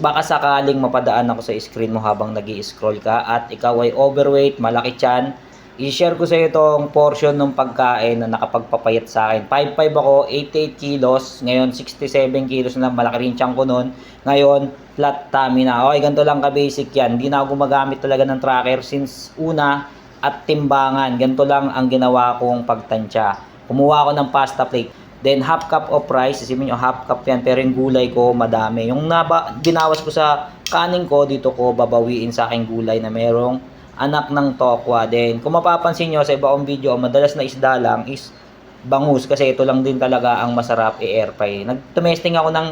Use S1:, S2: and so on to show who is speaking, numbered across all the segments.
S1: Baka sakaling mapadaan ako sa screen mo habang nag scroll ka at ikaw ay overweight, malaki tiyan, i-share ko sa iyo itong portion ng pagkain na nakapagpapayat sa akin. 5'5 ako, 88 kilos, ngayon 67 kilos na, malaki rin tiyan ko noon. Ngayon, flat tummy na. Okay, ganito lang ka-basic yan. Hindi na ako gumagamit talaga ng tracker since una at timbangan. Ganito lang ang ginawa kong pagtansya. Kumuha ako ng pasta plate. Then half cup of rice, isipin nyo half cup yan, pero yung gulay ko madami. Yung binawas ko sa kanin ko, dito ko babawiin sa aking gulay na merong anak ng tokwa. Then kung mapapansin nyo sa iba kong video, madalas na isda lang is bangus, kasi ito lang din talaga ang masarap i-air fry. Nagtumesting ako ng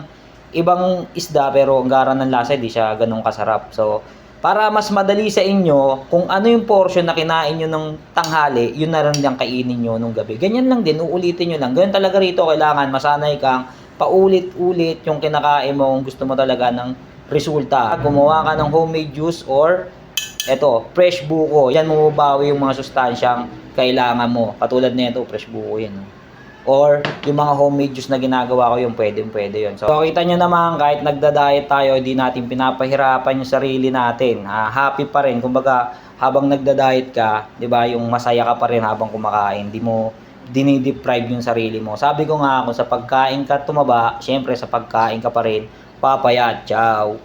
S1: ibang isda pero ang gara ng lasa, di siya ganun kasarap. So para mas madali sa inyo, kung ano yung portion na kinain nyo ng tanghali, yun na rin yung kainin nyo nung gabi. Ganyan lang din, uulitin nyo lang. Ganyan talaga rito, kailangan masanay kang paulit-ulit yung kinakain mo kung gusto mo talaga ng resulta. Gumawa ka ng homemade juice or eto, fresh buko. Yan, mababawi yung mga sustansyang kailangan mo. Katulad nito, fresh buko yan. Or yung mga homemade juice na ginagawa ko, yung pwede yun. So kita nyo naman, kahit nagda-diet tayo, hindi natin pinapahirapan yung sarili natin. Happy pa rin. Kumbaga, habang nagda-diet ka, 'di ba, yung masaya ka pa rin habang kumakain. Hindi mo dinideprive yung sarili mo. Sabi ko nga, kung sa pagkain ka tumaba, syempre sa pagkain ka pa rin papayat. Ciao.